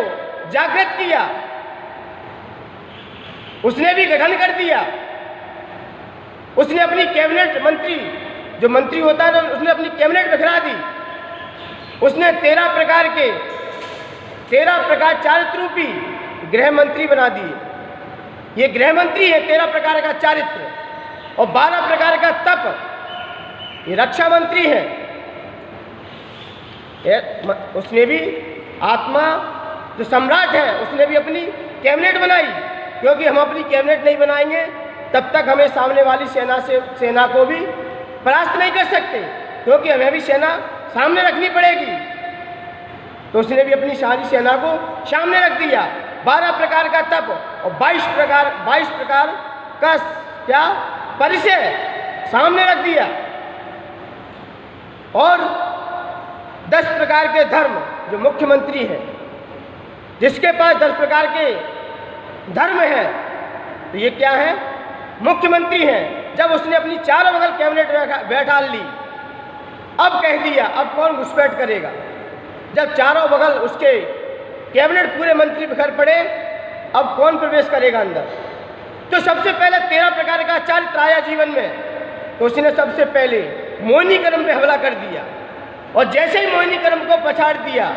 जागृत किया, उसने भी गठन कर दिया। उसने अपनी कैबिनेट मंत्री, जो मंत्री होता है, उसने अपनी कैबिनेट बिखरा दी। उसने 13 प्रकार चारित्र रूपी गृह मंत्री बना दिए। ये गृह मंत्री है 13 प्रकार का चारित्र, और 12 प्रकार का तप ये रक्षा मंत्री है। उसने भी आत्मा जो सम्राट है, उसने भी अपनी कैबिनेट बनाई, क्योंकि हम अपनी कैबिनेट नहीं बनाएंगे तब तक हमें सामने वाली सेना को भी परास्त नहीं कर सकते, क्योंकि हमें भी सेना सामने रखनी पड़ेगी। तो उसने भी अपनी सारी सेना को सामने रख दिया। 12 प्रकार का तप और 22 प्रकार का क्या परिचय सामने रख दिया, और 10 प्रकार के धर्म, जो मुख्यमंत्री है जिसके पास 10 प्रकार के धर्म है, तो ये क्या है, मुख्यमंत्री है। जब उसने अपनी चारों बगल कैबिनेट बैठा ली, अब कह दिया अब कौन घुसपैठ करेगा। जब चारों बगल उसके कैबिनेट पूरे मंत्री बिखर पड़े, अब कौन प्रवेश करेगा अंदर। तो सबसे पहले 13 प्रकार का चारित्र आया जीवन में, तो उसने सबसे पहले मोहिनी कर्म पे हमला कर दिया, और जैसे ही मोहिनी कर्म को पछाड़ दिया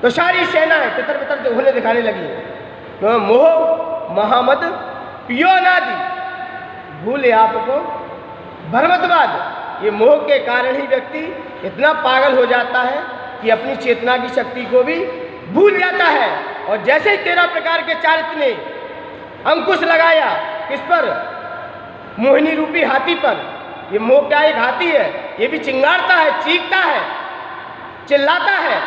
तो सारी सेनाएं तितर बितर होने दिखाने लगी। तो मोह महामद पियो अनादि, भूले आपको भ्रमतवाद। ये मोह के कारण ही व्यक्ति इतना पागल हो जाता है कि अपनी चेतना की शक्ति को भी भूल जाता है। और जैसे ही 13 प्रकार के चारित्र ने अंकुश लगाया किस पर, मोहिनी रूपी हाथी पर। ये मोह क्या एक हाथी है, ये भी चिंगारता है, चीखता है, चिल्लाता है।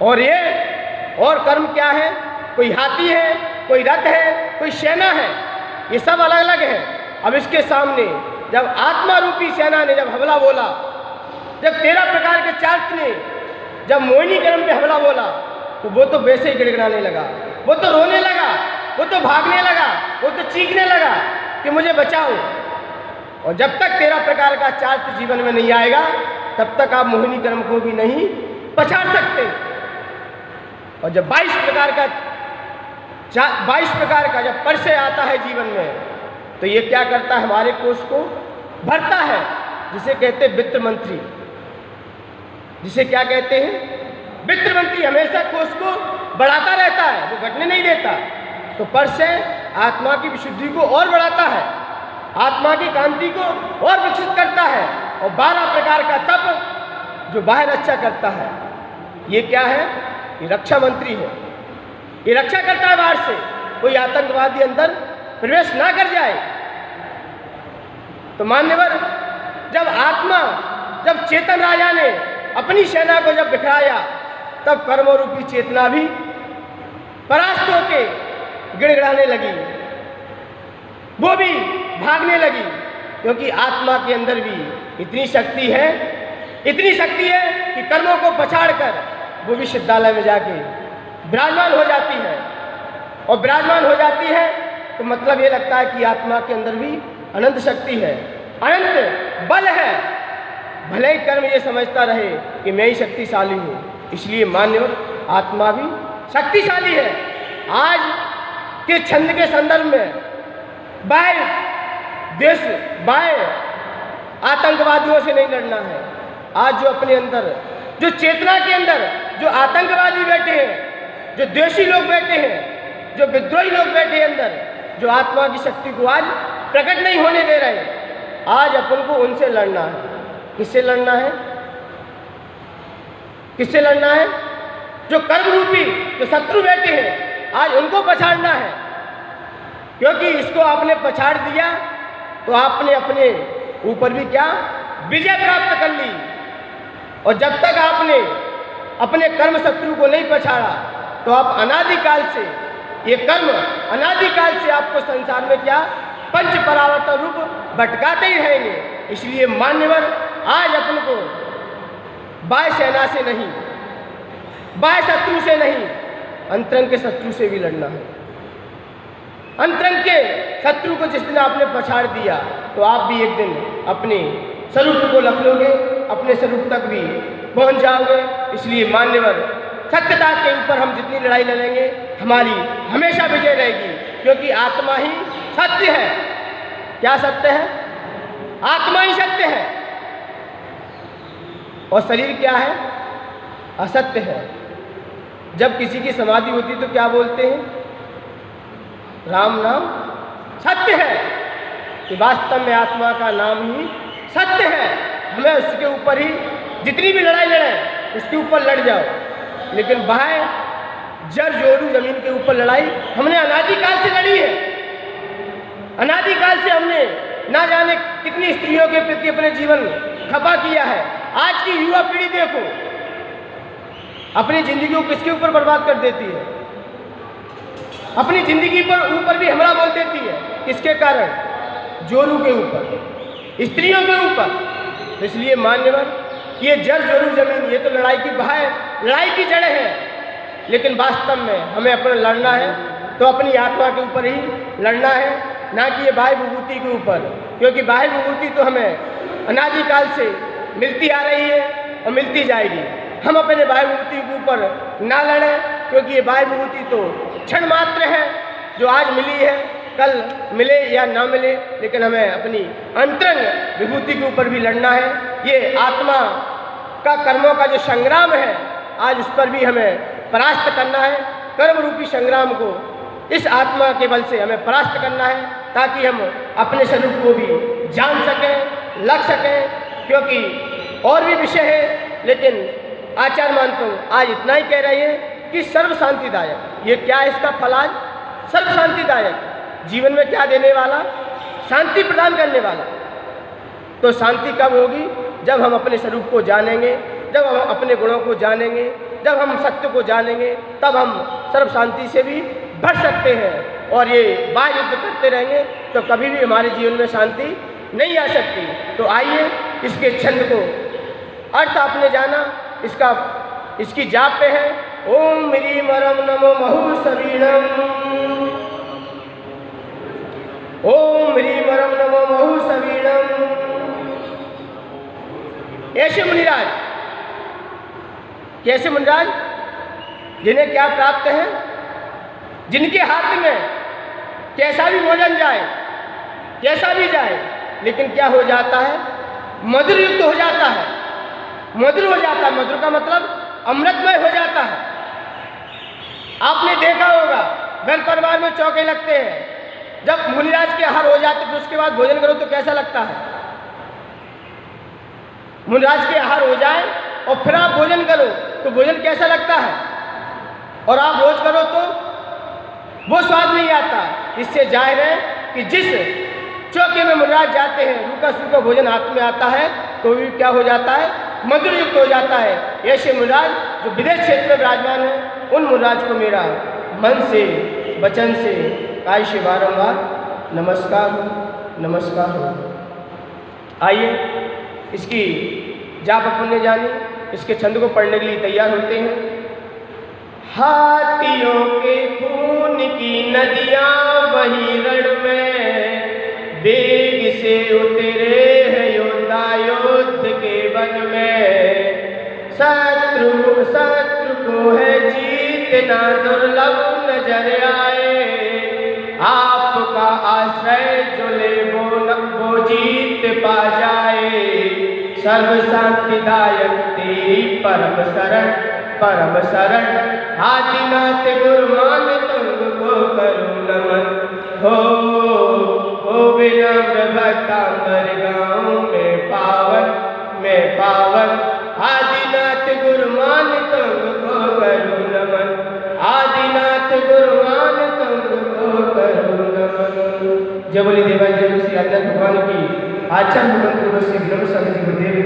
और ये और कर्म क्या है, कोई हाथी है, कोई रथ है, कोई सेना है, ये सब अलग अलग है। अब इसके सामने जब आत्मा रूपी सेना ने जब हमला बोला, जब 13 प्रकार के चारित्र ने जब मोहिनी कर्म पे हमला बोला, तो वो तो वैसे ही गिड़गिड़ाने लगा, वो तो रोने लगा, वो तो भागने लगा, वो तो चीखने लगा कि मुझे बचाओ। और जब तक 13 प्रकार का चारित्र जीवन में नहीं आएगा, तब तक आप मोहिनी कर्म को भी नहीं पछाड़ सकते। और जब 22 प्रकार का जब परिचय आता है जीवन में, तो ये क्या करता है, हमारे कोष को भरता है, जिसे कहते हैं वित्त मंत्री। जिसे क्या कहते हैं, वित्त मंत्री हमेशा कोष को बढ़ाता रहता है, वो घटने नहीं देता। तो परिचय आत्मा की विशुद्धि को और बढ़ाता है, आत्मा की कांति को और विकसित करता है। और 12 प्रकार का तप जो बाहर रक्षा करता है, ये क्या है, ये रक्षा मंत्री है। ये रक्षा करता है बाहर से, कोई आतंकवादी अंदर प्रवेश ना कर जाए। तो मान्यवर, जब चेतन राजा ने अपनी सेना को जब बिखराया, तब कर्म रूपी चेतना भी परास्त होके गिड़गिड़ाने लगी, वो भी भागने लगी, क्योंकि आत्मा के अंदर भी इतनी शक्ति है कि कर्मों को पछाड़कर वो भी सिद्धालय में जाके विराजमान हो जाती है। और विराजमान हो जाती है तो मतलब ये लगता है कि आत्मा के अंदर भी अनंत शक्ति है, अनंत बल है। भले ही कर्म ये समझता रहे कि मैं ही शक्तिशाली हूँ, इसलिए मान्यवर आत्मा भी शक्तिशाली है। आज के छंद के संदर्भ में बाह्य आतंकवादियों से नहीं लड़ना है। आज जो अपने अंदर, जो चेतना के अंदर जो आतंकवादी बैठे हैं, जो द्वेषी लोग बैठे हैं, जो विद्रोही लोग बैठे हैं अंदर, जो आत्मा की शक्ति को आज प्रकट नहीं होने दे रहे, आज अपन को उनसे लड़ना है। किससे लड़ना है? किससे लड़ना है? जो कर्म रूपी जो शत्रु बैठे हैं, आज उनको पछाड़ना है, क्योंकि इसको आपने पछाड़ दिया तो आपने अपने ऊपर भी क्या विजय प्राप्त कर ली। और जब तक आपने अपने कर्म शत्रु को नहीं पछाड़ा तो आप अनादिकाल से, ये कर्म अनादिकाल से आपको संसार में क्या पंच परावर्तन रूप भटकाते ही रहेंगे। इसलिए मान्यवर आज अपन को बाह्य सेना से नहीं, बाह्य शत्रु से नहीं, अंतरंग के शत्रु से भी लड़ना है। अंतरंग के शत्रु को जिस दिन आपने पछाड़ दिया तो आप भी एक दिन अपने स्वरूप को लख लोगे, अपने स्वरूप तक भी पहुंच जाओगे। इसलिए मान्यवर सत्यता के ऊपर हम जितनी लड़ाई लड़ेंगे हमारी हमेशा विजय रहेगी, क्योंकि आत्मा ही सत्य है। क्या सत्य है? आत्मा ही सत्य है और शरीर क्या है? असत्य है। जब किसी की समाधि होती तो क्या बोलते हैं? राम नाम सत्य है। कि वास्तव में आत्मा का नाम ही सत्य है। हमें उसके ऊपर ही जितनी भी लड़ाई लड़ें उसके ऊपर लड़ जाओ, लेकिन बाह्य जड़ जोरू जमीन के ऊपर लड़ाई हमने अनादिकाल से लड़ी है। अनादिकाल से हमने ना जाने कितनी स्त्रियों के प्रति अपने जीवन खपा किया है। आज की युवा पीढ़ी देखो अपनी जिंदगी को किसके ऊपर बर्बाद कर देती है, अपनी जिंदगी पर ऊपर भी हमला बोल देती है। किसके कारण? जोरू के ऊपर, स्त्रियों के ऊपर। इसलिए मान्यवर ये जड़ जोरू जमीन, ये तो लड़ाई की बाह्य लड़ाई की जड़ें हैं, लेकिन वास्तव में हमें अपना लड़ना है तो अपनी आत्मा के ऊपर ही लड़ना है, ना कि ये बाह्य विभूति के ऊपर। क्योंकि बाह्य विभूति तो हमें अनादिकाल से मिलती आ रही है और मिलती जाएगी। हम अपने बाह्य विभूति के ऊपर ना लड़ें, क्योंकि ये बाह्य विभूति तो क्षण मात्र है, जो आज मिली है कल मिले या ना मिले, लेकिन हमें अपनी अंतरंग विभूति के ऊपर भी लड़ना है। ये आत्मा का कर्मों का जो संग्राम है आज उस पर भी हमें परास्त करना है। कर्म रूपी संग्राम को इस आत्मा के बल से हमें परास्त करना है, ताकि हम अपने स्वरूप को भी जान सकें, लग सकें। क्योंकि और भी विषय है, लेकिन आचार्य मानता हूँ आज इतना ही कह रही है कि सर्व शांतिदायक। ये क्या है इसका फल? आज सर्व शांतिदायक, जीवन में क्या देने वाला? शांति प्रदान करने वाला। तो शांति कब होगी? जब हम अपने स्वरूप को जानेंगे, जब हम अपने गुणों को जानेंगे, जब हम सत्य को जानेंगे, तब हम सर्व शांति से भी बढ़ सकते हैं। और ये बाह्य युद्ध करते रहेंगे तो कभी भी हमारे जीवन में शांति नहीं आ सकती। तो आइए इसके छंद को अर्थ आपने जाना, इसकी जाप पे है ओम ह्रीं वरम नमो महु सबीणम, ओम ह्रीं वरम नमो महु सबीणम। ऐसे मुनिराज, कैसे मुनिराज? जिन्हें क्या प्राप्त है? जिनके हाथ में कैसा भी भोजन जाए, कैसा भी जाए, लेकिन क्या हो जाता है? मधुर युक्त हो जाता है, मधुर हो जाता है। मधुर का मतलब अमृतमय हो जाता है। आपने देखा होगा घर परिवार में चौके लगते हैं, जब मुनिराज के आहार हो जाते फिर उसके बाद भोजन करो तो कैसा लगता है? मुनिराज के आहार हो जाए और फिर आप भोजन करो तो भोजन कैसा लगता है? और आप रोज करो तो वो स्वाद नहीं आता। इससे जाहिर है कि जिस चौके में मुनिराज जाते हैं, रूखा सूखा भोजन हाथ में आता है तो भी क्या हो जाता है? मधुर युक्त हो जाता है। ऐसे मुनिराज जो विदेश क्षेत्र में विराजमान है, उन मुनिराज को मेरा मन से, वचन से, काय से बारंबार नमस्कार हो, नमस्कार हो। आइए इसकी जाप पुण्य जानी, इसके छंद को पढ़ने के लिए तैयार होते हैं। हाथियों के खून की नदियाँ बही रण में, बेग से उतरे हैं योद्धा युद्ध के वन में। शत्रु को है जीतना दुर्लभ नजर आए, आपका आश्रय जो ले वो जीत पा जाए। सर्व शांतिदायक तेरी परम शरण, आदिनाथ गुरुमान तुमको करूं नमन। हो विनम्र भक्तांबर गाँव में पावन, आदिनाथ गुरुमान तुमको करूं नमन। आदिनाथ गुरुमान तुमको करूँ नमन। जय बोली देवाई जय श्री आचार्य भगवान की। आचार्य भगवान को श्री ब्रह्म स्वामी जी गुरुदेव